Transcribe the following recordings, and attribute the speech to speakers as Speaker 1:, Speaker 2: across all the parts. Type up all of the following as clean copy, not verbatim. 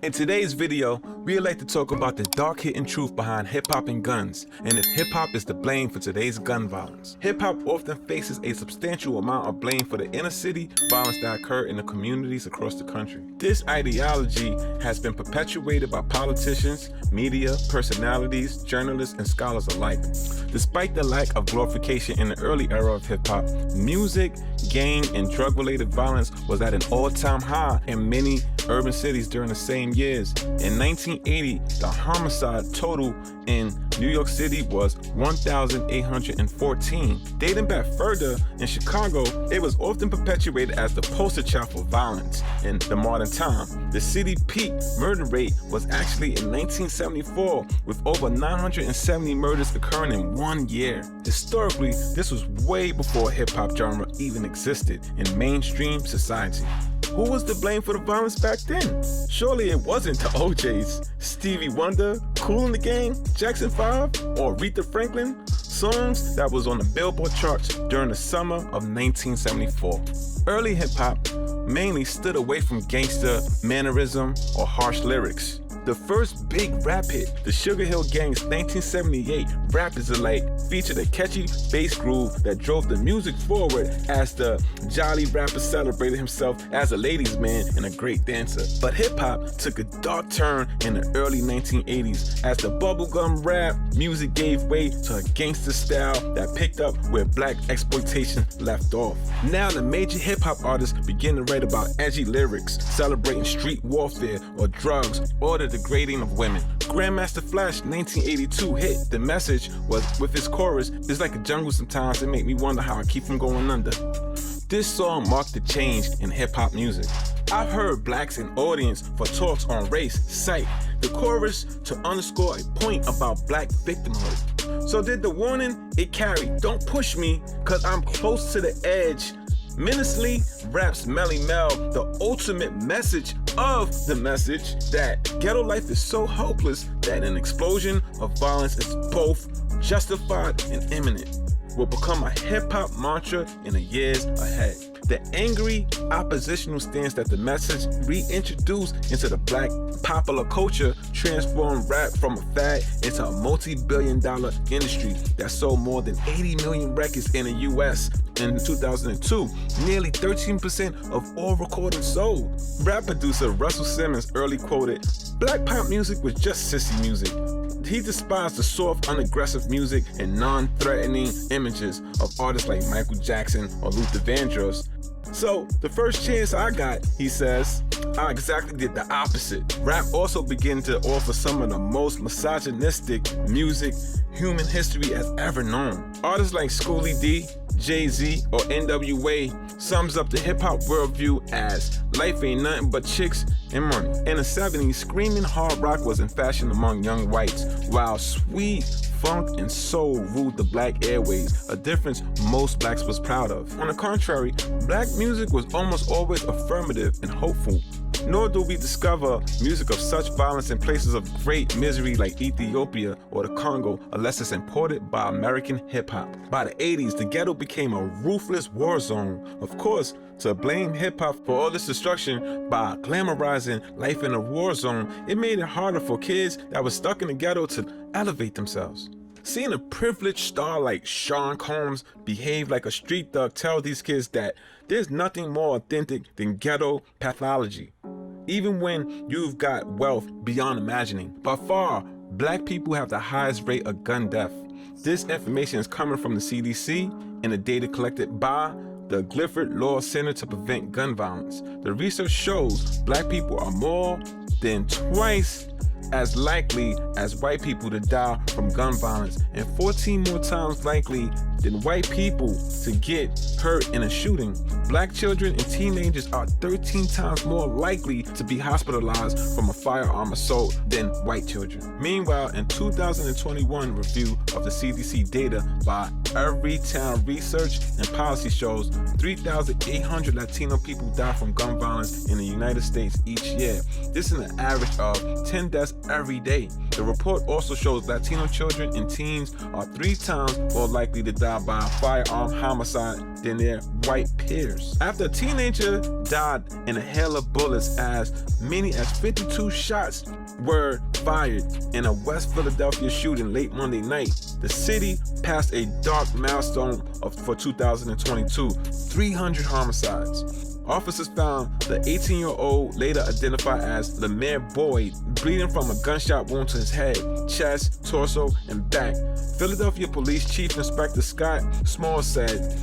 Speaker 1: In today's video, we'd like to talk about the dark hidden truth behind hip-hop and guns, and if hip-hop is to blame for today's gun violence. Hip-hop often faces a substantial amount of blame for the inner-city violence that occur in the communities across the country. This ideology has been perpetuated by politicians, media, personalities, journalists, and scholars alike. Despite the lack of glorification in the early era of hip-hop, music, gang, and drug-related violence was at an all-time high in many urban cities during the same years. In 1980, the homicide total in New York City was 1,814. Dating back further, in Chicago, it was often perpetuated as the poster child for violence in the modern time. The city peak murder rate was actually in 1974, with over 970 murders occurring in 1 year. Historically, this was way before hip-hop genre even existed in mainstream society. Who was to blame for the violence back then? Surely it wasn't the OJs, Stevie Wonder, Kool and the Gang, Jackson 5, or Aretha Franklin, songs that was on the Billboard charts during the summer of 1974. Early hip-hop mainly stood away from gangster mannerism or harsh lyrics. The first big rap hit, the Sugar Hill Gang's 1978 Rap Is a Light, featured a catchy bass groove that drove the music forward as the jolly rapper celebrated himself as a ladies' man and a great dancer. But hip-hop took a dark turn in the early 1980s as the bubblegum rap music gave way to a gangster style that picked up where black exploitation left off. Now the major hip-hop artists begin to write about edgy lyrics, celebrating street warfare or drugs or the degrading of women. Grandmaster Flash's 1982 hit, The Message, was with his chorus, "It's like a jungle sometimes, it make me wonder how I keep from going under." This song marked the change in hip-hop music. I've heard blacks in audience for talks on race cite the chorus to underscore a point about black victimhood. So did the warning it carried, "Don't push me, cause I'm close to the edge"? Menacingly raps Melly Mel the ultimate message of the message that ghetto life is so hopeless that an explosion of violence is both justified and imminent will become a hip-hop mantra in the years ahead. The angry oppositional stance that the message reintroduced into the black popular culture transformed rap from a fad into a multi-billion-dollar industry that sold more than 80 million records in the US in 2002, nearly 13% of all recordings sold. Rap producer Russell Simmons early quoted, "Black pop music was just sissy music." He despised the soft, unaggressive music and non-threatening images of artists like Michael Jackson or Luther Vandross. So, the first chance I got, he says, I exactly did the opposite. Rap also began to offer some of the most misogynistic music human history has ever known. Artists like Schoolie D, Jay-Z, or NWA sums up the hip-hop worldview as life ain't nothing but chicks and money. In the 70s, screaming hard rock was in fashion among young whites, while sweet funk and soul ruled the black airways, a difference most blacks was proud of. On the contrary, black music was almost always affirmative and hopeful. Nor do we discover music of such violence in places of great misery like Ethiopia or the Congo unless it's imported by American hip-hop. By the 80s, the ghetto became a ruthless war zone. Of course, to blame hip-hop for all this destruction by glamorizing life in a war zone, it made it harder for kids that were stuck in the ghetto to elevate themselves. Seeing a privileged star like Sean Combs behave like a street thug tells these kids that there's nothing more authentic than ghetto pathology, even when you've got wealth beyond imagining. By far, black people have the highest rate of gun death. This information is coming from the CDC and the data collected by the Guilford Law Center to Prevent Gun Violence. The research shows black people are more than twice as likely as white people to die from gun violence and 14 more times likely than white people to get hurt in a shooting. Black children and teenagers are 13 times more likely to be hospitalized from a firearm assault than white children. Meanwhile, in 2021 review of the CDC data by Everytown Research and Policy shows 3,800 Latino people die from gun violence in the United States each year. This is an average of 10 deaths every day. The report also shows Latino children and teens are 3 times more likely to die by a firearm homicide than their white peers. After a teenager died in a hail of bullets, as many as 52 shots were fired in a West Philadelphia shooting late Monday night, the city passed a dark milestone for 2022, 300 homicides. Officers found the 18-year-old, later identified as Lemire Boyd, bleeding from a gunshot wound to his head, chest, torso, and back. Philadelphia Police Chief Inspector Scott Small said,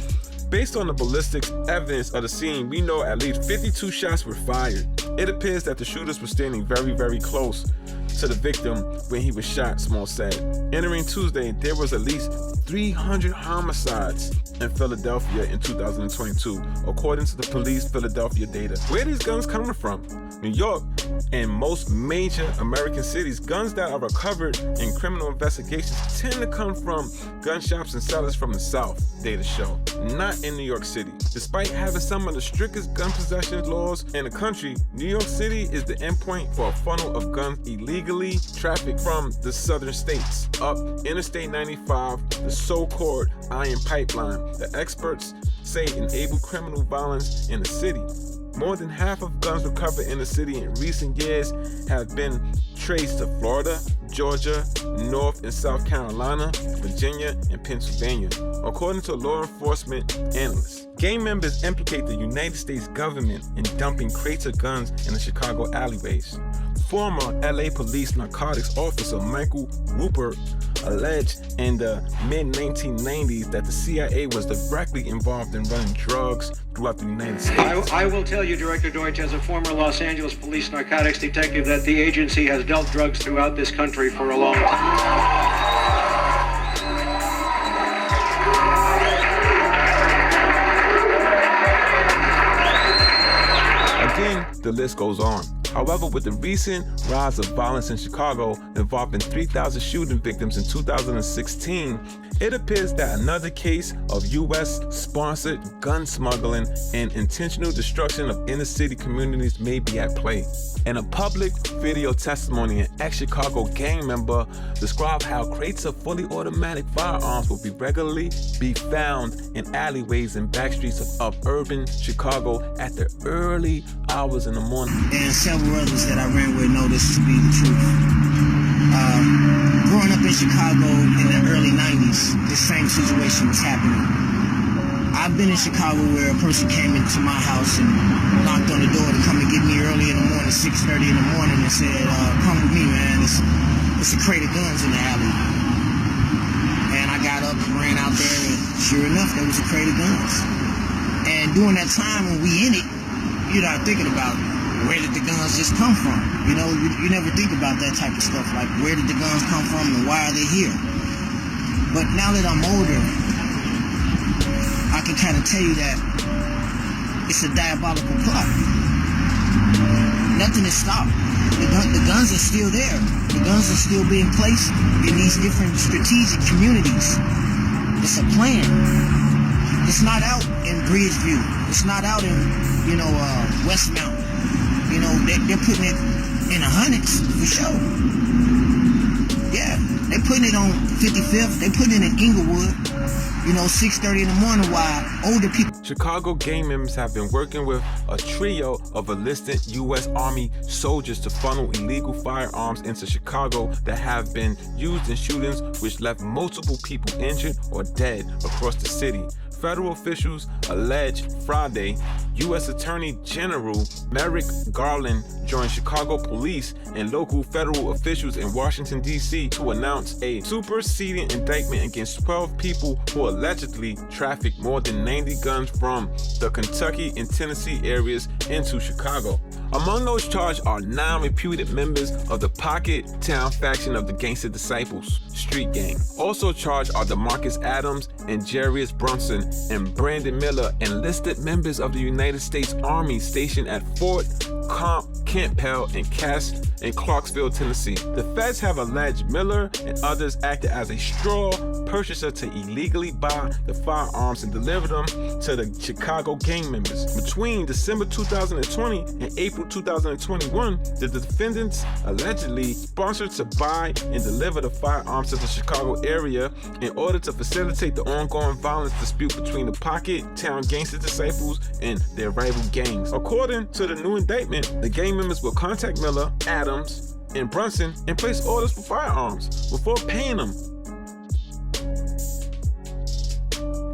Speaker 1: "Based on the ballistics evidence of the scene, we know at least 52 shots were fired. It appears that the shooters were standing very, very close to the victim when he was shot," Small said. Entering Tuesday, there was at least 300 homicides in Philadelphia in 2022, according to the police Philadelphia data. Where are these guns coming from? New York and most major American cities, guns that are recovered in criminal investigations tend to come from gun shops and sellers from the South, data show. Not in New York City. Despite having some of the strictest gun possession laws in the country, New York City is the endpoint for a funnel of guns illegally trafficked from the southern states up Interstate 95, the so-called Iron Pipeline, that experts say enable criminal violence in the city. More than half of guns recovered in the city in recent years have been traced to Florida, Georgia, North and South Carolina, Virginia, and Pennsylvania, according to law enforcement analysts. Gang members implicate the United States government in dumping crates of guns in the Chicago alleyways. Former LA Police narcotics officer Michael Rupert alleged in the mid-1990s that the CIA was directly involved in running drugs throughout the United States.
Speaker 2: I will tell you, Director Deutsch, as a former Los Angeles Police narcotics detective, that the agency has dealt drugs throughout this country for a long time.
Speaker 1: Again, the list goes on. However, with the recent rise of violence in Chicago involving 3,000 shooting victims in 2016, it appears that another case of U.S.-sponsored gun smuggling and intentional destruction of inner-city communities may be at play. In a public video testimony, an ex-Chicago gang member described how crates of fully automatic firearms will regularly be found in alleyways and backstreets of urban Chicago at the early hours in the morning.
Speaker 3: And several others that I ran with know this to be the truth. Growing up in Chicago in the early 90s, this same situation was happening. I've been in Chicago where a person came into my house and knocked on the door to come and get me early in the morning, 6:30 in the morning, and said, "Come with me, man. It's a crate of guns in the alley." And I got up and ran out there, and sure enough, there was a crate of guns. And during that time when we in it, you're not thinking about where did the guns just come from. You know, you never think about that type of stuff, like where did the guns come from and why are they here? But now that I'm older, I can kind of tell you that it's a diabolical plot. Nothing is stopped. The guns are still there. The guns are still being placed in these different strategic communities. It's a plan. It's not out in Bridgeview. It's not out in, Westmount. They're putting it in the hundreds for sure. Yeah, they're putting it on 55th. They're putting it in Inglewood. 6:30 in the morning while older people.
Speaker 1: Chicago gang members have been working with a trio of enlisted U.S. Army soldiers to funnel illegal firearms into Chicago that have been used in shootings which left multiple people injured or dead across the city. Federal officials alleged Friday U.S. Attorney General Merrick Garland joined Chicago police and local federal officials in Washington, D.C. to announce a superseding indictment against 12 people who allegedly trafficked more than 90 guns from the Kentucky and Tennessee areas into Chicago. Among those charged are 9 reputed members of the Pocket Town faction of the Gangster Disciples street gang. Also charged are DeMarcus Adams and Jarius Brunson and Brandon Miller, enlisted members of the United States Army stationed at Fort Campbell, and Cass in Clarksville, Tennessee. The feds have alleged Miller and others acted as a straw purchaser to illegally buy the firearms and deliver them to the Chicago gang members. Between December 2020 and April 2021, the defendants allegedly sponsored to buy and deliver the firearms to the Chicago area in order to facilitate the ongoing violence dispute between the Pocket Town Gangster Disciples and their rival gangs. According to the new indictment, the gang members will contact Miller, Adams, and Brunson and place orders for firearms before paying them.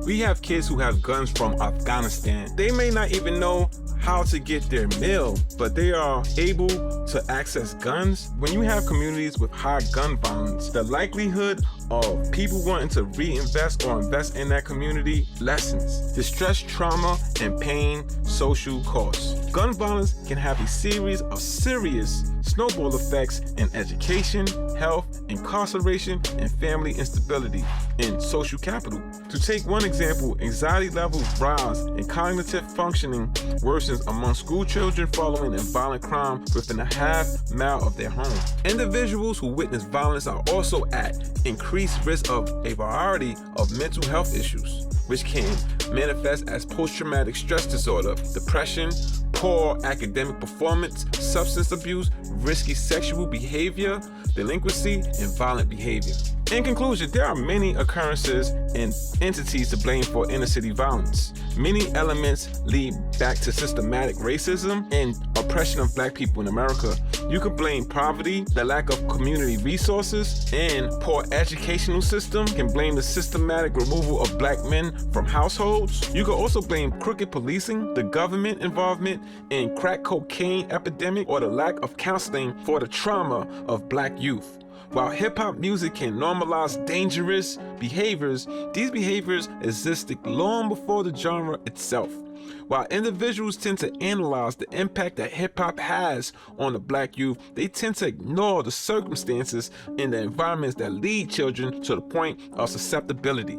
Speaker 1: We have kids who have guns from Afghanistan. They may not even know how to get their meal, but they are able to access guns. When you have communities with high gun violence, the likelihood of people wanting to reinvest or invest in that community lessens. Distress, trauma, and pain, social costs. Gun violence can have a series of serious snowball effects in education, health, incarceration, and family instability, and social capital. To take one example, anxiety levels rise and cognitive functioning worsens among school children following a violent crime within a half-mile of their home. Individuals who witness violence are also at increased risk of a variety of mental health issues, which can manifest as post-traumatic stress disorder, depression, poor academic performance, substance abuse, risky sexual behavior, delinquency, and violent behavior. In conclusion, there are many occurrences and entities to blame for inner city violence. Many elements lead back to systematic racism and oppression of Black people in America. You could blame poverty, the lack of community resources, and poor educational system. You can blame the systematic removal of Black men from households. You could also blame crooked policing, the government involvement in crack cocaine epidemic, or the lack of counseling for the trauma of Black youth. While hip-hop music can normalize dangerous behaviors, these behaviors existed long before the genre itself. While individuals tend to analyze the impact that hip-hop has on the Black youth, they tend to ignore the circumstances and the environments that lead children to the point of susceptibility.